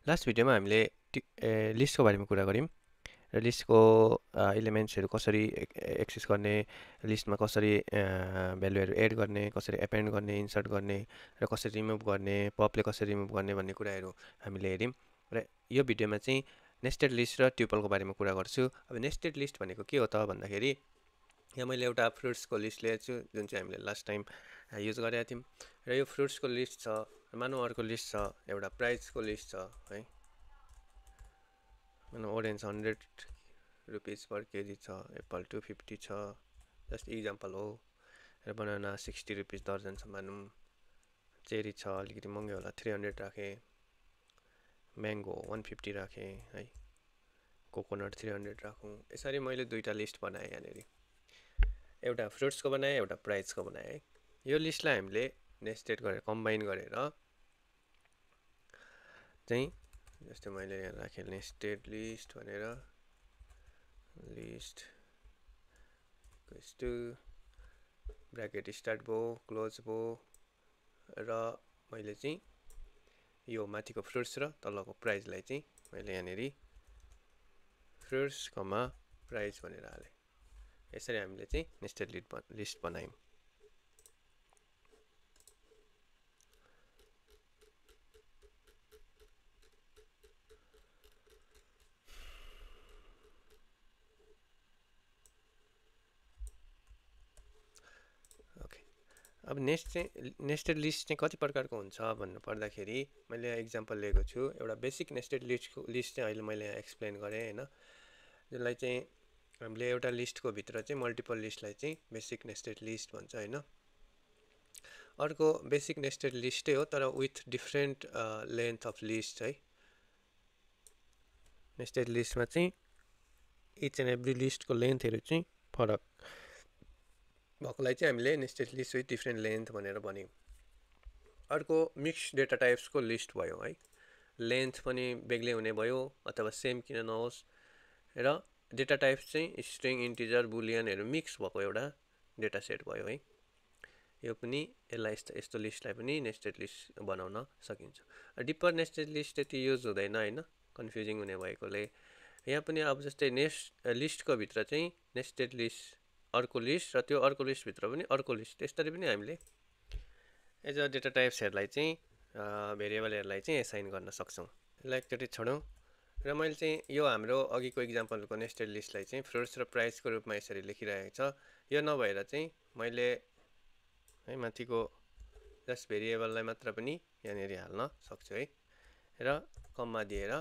Last भिडियोमा हामीले लिस्टको बारेमा कुरा गऱ्यौँ र लिस्टको इलिमेन्ट्सहरू कसरी एक्सेस गर्ने, लिस्टमा कसरी भ्यालुहरू एड गर्ने, कसरी एपेन्ड गर्ने, इन्सर्ट गर्ने र कसरी रिमुभ गर्ने, पपले कसरी रिमुभ गर्ने भन्ने कुराहरू हामीले हेऱ्यौँ। र यो भिडियोमा चाहिँ नेस्टेड लिस्ट र ट्युपलको बारेमा कुरा गर्छु। अब नेस्टेड लिस्ट भनेको के हो त भन्दाखेरि यहाँ मैले एउटा फ्रुट्सको लिस्ट लिएको छु जुन चाहिँ हामीले लास्ट टाइम युज गरेका थियौँ। र यो फ्रुट्सको लिस्ट छ, मानौँ अर्को लिस्ट छ, एउटा प्राइसको लिस्ट छ है। मानौँ ओरेन्ज 100 रुपिस पर केजी छ, एप्पल 250 छ, जस्ट इक्जाम्पल हो। र बनाना 60 रुपिस दर्जन छ मानौँ, चेरी छ अलिकति महँगो होला 300 राखेँ, म्याङ्गो 150 राखेँ है, कोकोनट 300 राखौँ। यसरी मैले दुईवटा लिस्ट बनाएँ यहाँनिर, एउटा फ्रुट्सको बनाएँ, एउटा प्राइसको बनाएँ है। यो लिस्टलाई हामीले नेस्टेड गरेर कम्बाइन गरेर चाहिँ जस्तै मैले यहाँ राखेँ नेस्टेड लिस्ट भनेर, लिस्ट ब्राकेट स्टार्ट भयो, क्लोज भयो र मैले चाहिँ यो माथिको फ्रुट्स र तलको प्राइसलाई चाहिँ मैले यहाँनिर फ्रुट्स कमा प्राइस भनेर हालेँ। यसरी हामीले चाहिँ नेस्टेड लिस्ट बनायौँ। अब नेस्टेड लिस्ट चाहिँ कति प्रकारको हुन्छ भन्नु पर्दाखेरि मैले इक्जाम्पल लिएको छु। एउटा बेसिक नेस्टेड लिस्ट चाहिँ अहिले मैले यहाँ एक्सप्लेन गरेँ होइन, जसलाई चाहिँ हामीले एउटा लिस्टको भित्र चाहिँ मल्टिपल लिस्टलाई चाहिँ बेसिक नेस्टेड लिस्ट भन्छ होइन। अर्को बेसिक नेस्टेड लिस्टै हो तर with different length of list है। नेस्टेड लिस्टमा चाहिँ इच एन्ड एभ्री लिस्टको लेन्थहरू चाहिँ फरक भएकोलाई चाहिँ हामीले nested list with different length भनेर भन्यौँ। अर्को मिक्स डेटा टाइप्सको लिस्ट भयो है, लेन्थ पनि बेग्लै हुने भयो अथवा सेम किन नहोस्, र डेटा टाइप्स चाहिँ स्ट्रिङ, इन्टिजर, बुलियनहरू मिक्स भएको एउटा डेटा सेट भयो है। यो पनि यसलाई यस्तो लिस्टलाई पनि नेस्टेड लिस्ट बनाउन सकिन्छ। डिपर नेस्टेड लिस्ट त्यति युज हुँदैन होइन, कन्फ्युजिङ हुने भएकोले। यहाँ पनि अब जस्तै लिस्टको भित्र चाहिँ नेस्टेड लिस्ट अर्को लिस्ट र त्यो अर्को लिस्टभित्र पनि अर्को लिस्ट, यसरी पनि हामीले एज अ डेटा टाइप्सहरूलाई चाहिँ भेरिएबलहरूलाई चाहिँ एसाइन गर्न सक्छौँ। यसलाई एकचोटि छोडौँ र मैले चाहिँ यो हाम्रो अघिको इक्जाम्पलको नेस्टेड लिस्टलाई चाहिँ फ्रुट्स र प्राइसको रूपमा यसरी लेखिरहेको छ। यो नभएर चाहिँ मैले है माथिको जस्ट भेरिएबललाई मात्र पनि यहाँनिर हाल्न सक्छु है, र कम्मा दिएर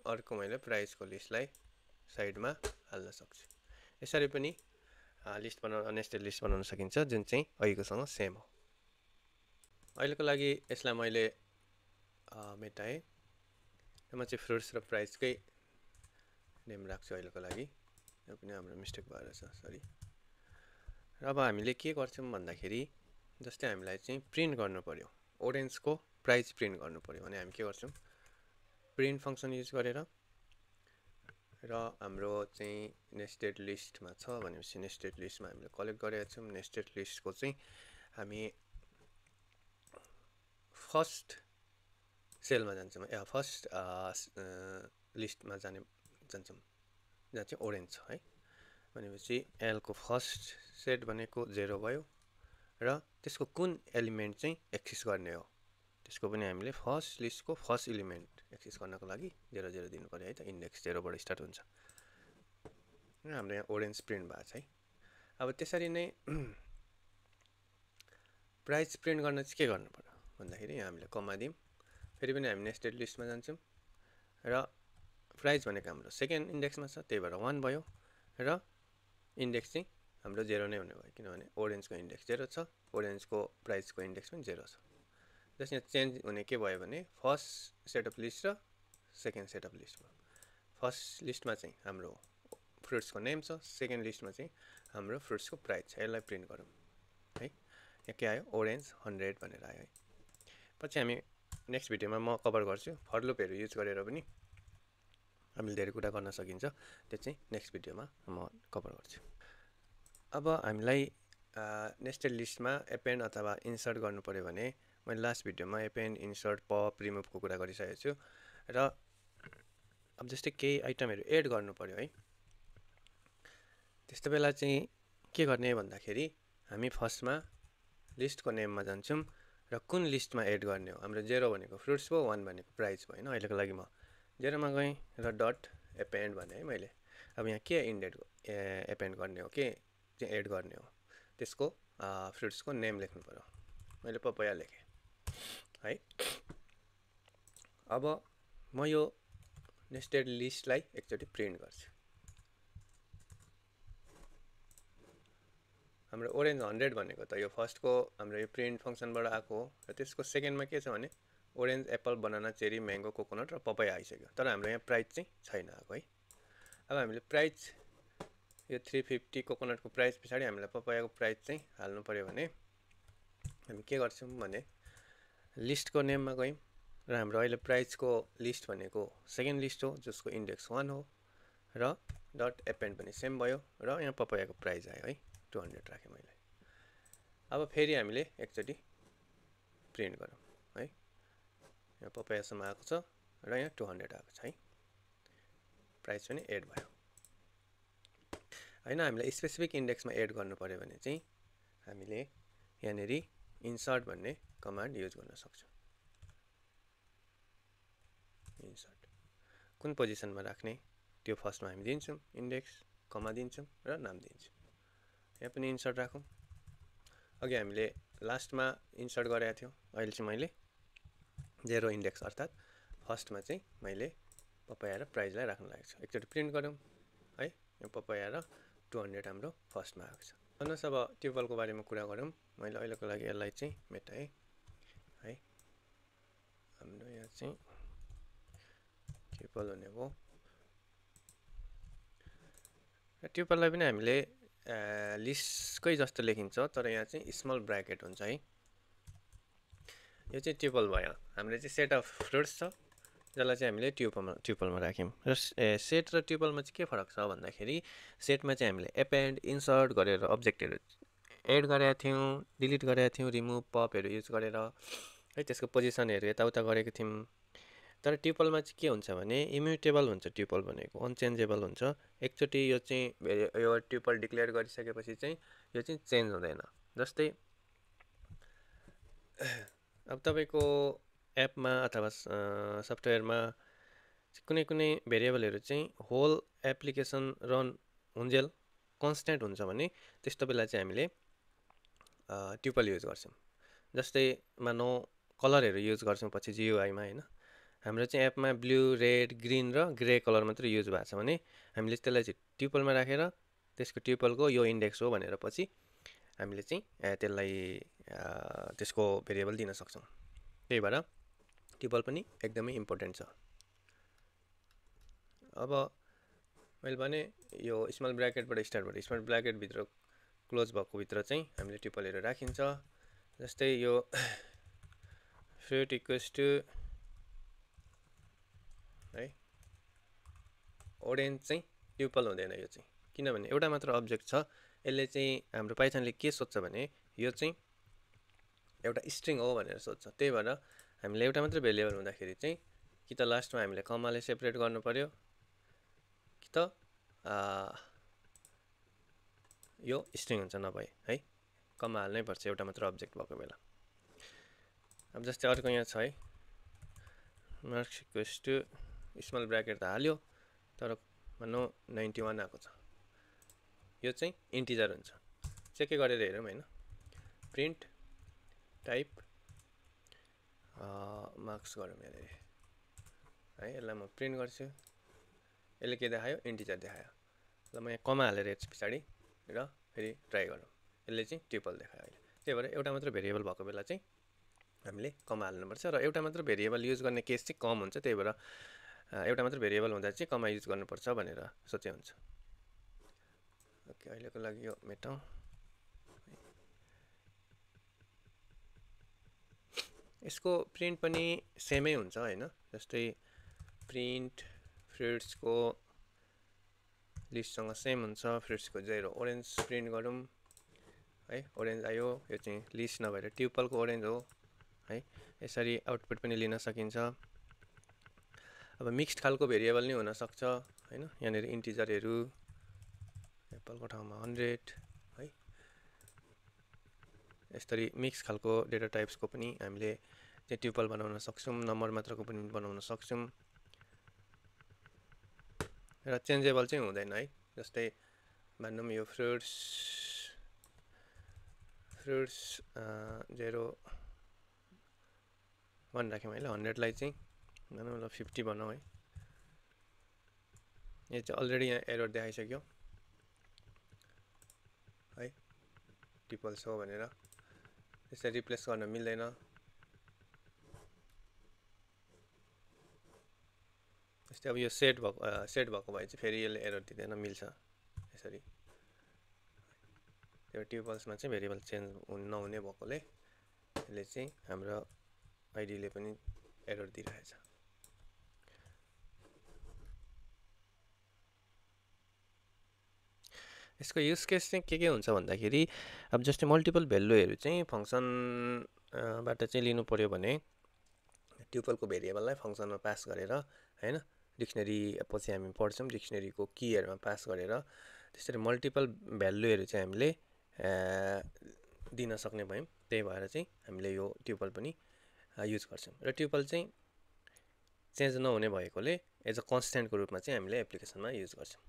अर्को मैले प्राइसको लिस्टलाई साइडमा हाल्न सक्छु। यसरी पनि लिस्ट बनाउन, नेस्टेड लिस्ट बनाउन सकिन्छ जुन चाहिँ अघिकोसँग सेम हो। अहिलेको लागि यसलाई मैले मेटाएँ, म चाहिँ फ्रुट्स र प्राइसकै नेम राख्छु अहिलेको लागि। यो पनि हाम्रो मिस्टेक भएर छ, सरी। र अब हामीले के गर्छौँ भन्दाखेरि जस्तै हामीलाई चाहिँ प्रिन्ट गर्नु पर्यो, ओरेन्जको प्राइस प्रिन्ट गर्नु पर्यो भने हामी के गर्छौँ, प्रिन्ट फङ्सन युज गरेर, र हाम्रो चाहिँ नेस्टेड लिस्टमा छ भनेपछि नेस्टेड लिस्टमा हामीले कलेक्ट गरेका छौँ। नेस्टेड लिस्टको चाहिँ हामी फर्स्ट सेलमा जान्छौँ, फर्स्ट लिस्टमा जान्छौँ जहाँ चाहिँ ओरेन्ज छ है। भनेपछि एलको फर्स्ट सेट भनेको 0 भयो र त्यसको कुन एलिमेन्ट चाहिँ एक्सेस गर्ने हो त्यसको पनि हामीले फर्स्ट लिस्टको फर्स्ट एलिमेन्ट एक्सेस गर्नको लागि 0 0 दिनु पर्यो है त। इन्डेक्स 0 बाट स्टार्ट हुन्छ। हाम्रो यहाँ ओरेन्ज प्रिन्ट भएको छ है। अब त्यसरी नै प्राइस प्रिन्ट गर्न चाहिँ के गर्नु पर्यो भन्दाखेरि यहाँ हामीले कमा दियौँ, फेरि पनि हामी नेस्टेड लिस्टमा जान्छौँ र प्राइस भनेको हाम्रो सेकेन्ड इन्डेक्समा छ त्यही भएर 1 भयो र इन्डेक्स चाहिँ हाम्रो 0 नै हुने भयो किनभने ओरेन्जको इन्डेक्स 0 छ, ओरेन्जको प्राइसको इन्डेक्स पनि 0 छ। जस यहाँ चेन्ज हुने के भयो भने फर्स्ट सेट अफ लिस्ट र सेकेन्ड सेट अफ लिस्ट भयो। फर्स्ट लिस्टमा चाहिँ हाम्रो फ्रुट्सको नेम छ, सेकेन्ड लिस्टमा चाहिँ हाम्रो फ्रुट्सको प्राइस छ। यसलाई प्रिन्ट गरौँ है। यहाँ के आयो, ओरेन्ज 100 भनेर आयो है। पछि हामी नेक्स्ट भिडियोमा म कभर गर्छु, फर लुपहरू युज गरेर पनि हामीले धेरै कुरा गर्न सकिन्छ, त्यो चाहिँ नेक्स्ट भिडियोमा म कभर गर्छु। अब हामीलाई नेस्टेड लिस्टमा एपेन्ड अथवा इन्सर्ट गर्नु पर्यो भने मैले लास्ट भिडियोमा एपेन्ड, इन्सर्ट, पप, रिमुभको कुरा गरिसकेको छु र अब जस्तै केही आइटमहरू एड गर्नु पर्यो है, त्यस्तो बेला चाहिँ के गर्ने भन्दाखेरि हामी फर्स्टमा लिस्टको नेममा जान्छौँ र कुन लिस्टमा एड गर्ने हो। हाम्रो 0 भनेको फ्रुट्स भयो, 1 भनेको प्राइस भयो होइन। अहिलेको लागि म 0मा गएँ र डट एपेन्ड भने है मैले। अब यहाँ के एपेन्ड गर्ने हो, के चाहिँ एड गर्ने हो, त्यसको फ्रुट्सको नेम लेख्नु पर्यो। मैले पपाया लेखेँ है। अब म यो नेस्टेड लिस्टलाई एकचोटि प्रिन्ट गर्छु। हाम्रो ओरेन्ज 100 भनेको त यो फर्स्टको हाम्रो यो प्रिन्ट फङ्सनबाट आएको हो र त्यसको सेकेन्डमा के छ भने orange, Apple, banana, cherry, mango, coconut र पपाया आइसक्यो। तर हाम्रो यहाँ प्राइस चाहिँ छैन आएको है। अब हामीले प्राइस यो 350 कोकोनटको प्राइस पछाडि हामीलाई पपायाको प्राइस चाहिँ हाल्नु पर्यो भने हामी के गर्छौँ भने लिस्टको नेममा गयौँ र हाम्रो अहिले प्राइसको लिस्ट भनेको सेकेन्ड लिस्ट हो जसको इन्डेक्स 1 हो र डट एपेन्ड पनि सेम भयो र यहाँ पपायाको प्राइस आयो है, 200 राखेँ मैले। अब फेरि हामीले एकचोटि प्रिन्ट गरौँ है। यहाँ पपायासम्म आएको छ र यहाँ 200 आएको छ है, प्राइस पनि एड भयो होइन। हामीलाई स्पेसिफिक इन्डेक्समा एड गर्नु पर्यो भने चाहिँ हामीले यहाँनिर इन्सर्ट भन्ने कमान्ड युज गर्न सक्छौँ। इन्सर्ट कुन पोजिसनमा राख्ने त्यो फर्स्टमा हामी दिन्छौँ, इन्डेक्स, कमा दिन्छौँ र नाम दिन्छौँ। यहाँ पनि इन्सर्ट राखौँ। अघि हामीले लास्टमा इन्सर्ट गरेको थियो, अहिले चाहिँ मैले 0 इन्डेक्स अर्थात् फर्स्टमा चाहिँ मैले पपाया र प्राइसलाई राख्न लागेको छु। एकचोटि प्रिन्ट गरौँ है। यो पपाया र 200 हाम्रो फर्स्टमा आएको छ। भन्नुहोस् अब ट्युपलको बारेमा कुरा गरौँ। मैले अहिलेको लागि यसलाई चाहिँ मेटाएँ है। हाम्रो यहाँ चाहिँ ट्युपल भनेको ट्युपललाई पनि हामीले लिस्टकै जस्तो लेखिन्छ, तर यहाँ चाहिँ स्मल ब्राकेट हुन्छ है। यो चाहिँ ट्युपल भयो। हाम्रो चाहिँ सेट अफ फ्रुट्स छ जसलाई चाहिँ हामीले ट्युपलमा राख्यौँ र सेट र ट्युपलमा चाहिँ के फरक छ भन्दाखेरि सेटमा चाहिँ हामीले एपेन्ड, इन्सर्ट गरेर अब्जेक्टहरू एड गरेका थियौँ, डिलिट गरेका थियौँ, रिमुभ, पपहरू युज गरेर है, त्यसको पोजिसनहरू यताउता गरेको थियौँ। तर ट्युपलमा चाहिँ के हुन्छ भने इम्युटेबल हुन्छ, ट्युपल भनेको अनचेन्जेबल हुन्छ। एकचोटि यो चाहिँ यो ट्युपल डिक्लेयर गरिसकेपछि चाहिँ यो चाहिँ चेन्ज हुँदैन। जस्तै अब तपाईँको एपमा अथवा सफ्टवेयरमा कुनै कुनै भेरिएबलहरू चाहिँ होल एप्लिकेसन रन हुन्जेल कन्सटेन्ट हुन्छ भने त्यस्तो बेला चाहिँ हामीले ट्युपल युज गर्छौँ। जस्तै मानौ कलरहरू युज गर्छौँ पछि GUI-मा होइन। हाम्रो चाहिँ एपमा ब्लू, रेड, ग्रिन र ग्रे कलर मात्रै युज भएको छ भने हामीले त्यसलाई चाहिँ ट्युपलमा राखेर त्यसको ट्युपलको यो इन्डेक्स हो भनेर पछि हामीले चाहिँ त्यसलाई त्यसको भेरिएबल दिन सक्छौँ। त्यही भएर ट्युपल पनि एकदमै इम्पोर्टेन्ट छ। अब मैले भने यो स्मल ब्राकेटबाट स्टार्ट भयो, स्मल ब्राकेटभित्र क्लोज भएको भित्र चाहिँ हामीले ट्युपलहरू राखिन्छ। जस्तै यो फ्रुट इक्वल्स टु है ओरेन्ज चाहिँ ट्युपल हुँदैन यो चाहिँ, किनभने एउटा मात्र अब्जेक्ट छ। यसले चाहिँ हाम्रो पाइथनले के सोध्छ भने यो चाहिँ एउटा स्ट्रिङ हो भनेर सोध्छ। त्यही भएर हामीले एउटा मात्र भेरिएबल हुँदाखेरि चाहिँ कि त लास्टमा हामीले कमाले सेपरेट गर्नु पर्यो कि त यो स्ट्रिङ हुन्छ नभए है, कमा हाल्नै पर्छ एउटा मात्र अब्जेक्ट भएको बेला। अब जस्तै अर्को यहाँ छ है, marks equals to small bracket त हाल्यो तर भनौँ 91 आएको छ। यो चाहिँ इन्टिजर हुन्छ। चेक गरेर हेरौँ होइन। प्रिन्ट टाइप मार्क्स गरौँ यहाँनिर है। यसलाई म प्रिन्ट गर्छु। यसले के देखायो? इन्टिजर देखायो। ल म यहाँ कमा हालेर हेर्छु पछाडि र फेरि ट्राई गरौँ। यसले चाहिँ ट्युपल देखायो अहिले। त्यही भएर एउटा मात्र भेरिएबल भएको बेला चाहिँ हामीले कमा हाल्नुपर्छ र एउटा मात्र भेरिएबल युज गर्ने केस चाहिँ कम हुन्छ। त्यही भएर एउटा मात्र भेरिएबल हुँदा चाहिँ कमा युज गर्नुपर्छ भनेर सोचे हुन्छ। ओके, अहिलेको लागि यो मेटाउँ। यसको प्रिन्ट पनि सेमै हुन्छ होइन। जस्तै प्रिन्ट फ्रुट्सको लिस्टसँग सेम हुन्छ। फ्रुट्सको 0 ओरेन्ज प्रिन्ट गरौँ है। ओरेन्ज आयो, यो चाहिँ लिस्ट नभएर ट्युपलको ओरेन्ज हो है। यसरी आउटपुट पनि लिन सकिन्छ। अब मिक्स्ड खालको भेरिएबल नै हुनसक्छ होइन। यहाँनिर इन्टिजरहरू एप्पलको ठाउँमा 100 है। यसरी मिक्स खालको डेटा टाइप्सको पनि हामीले चाहिँ ट्युपल बनाउन सक्छौँ, नम्बर मात्रको पनि बनाउन सक्छौँ र चेन्जेबल चाहिँ हुँदैन है। जस्तै भनौँ यो फ्रुट्स 0 1 राख्यौँ है। 100 लाई चाहिँ भनौँ ल 50 बनाऊ है। यो चाहिँ अलरेडी यहाँ एरर देखाइसक्यो है, ट्युपल सो भनेर। यसरी रिप्लेस गर्न मिल्दैन। जस्तै अब यो सेट भएको भए चाहिँ फेरि यसले एरर दिँदैन, मिल्छ यसरी। त्यो ट्युपल्समा चाहिँ भेरिएबल चेन्ज नहुने भएकोले यसले चाहिँ हाम्रो आइडीले पनि एरर दिइरहेछ। यसको युज केस चाहिँ के हुन्छ भन्दाखेरि अब जस्तै मल्टिपल भ्यालुहरू चाहिँ फङ्सनबाट चाहिँ लिनु पर्यो भने ट्युपलको भेरिएबललाई फङ्सनमा पास गरेर हैन, डिक्सनरी पछि हामी पढ्छौँ डिक्सनरीको कीहरूमा पास गरेर त्यसरी मल्टिपल भ्यालुहरू चाहिँ हामीले दिन सक्ने भयौँ। त्यही भएर चाहिँ हामीले यो ट्युपल पनि युज गर्छौँ र ट्युपल चाहिँ चेन्ज नहुने भएकोले एज अ कन्स्ट्यान्टको रूपमा चाहिँ हामीले एप्लिकेसनमा युज गर्छौँ।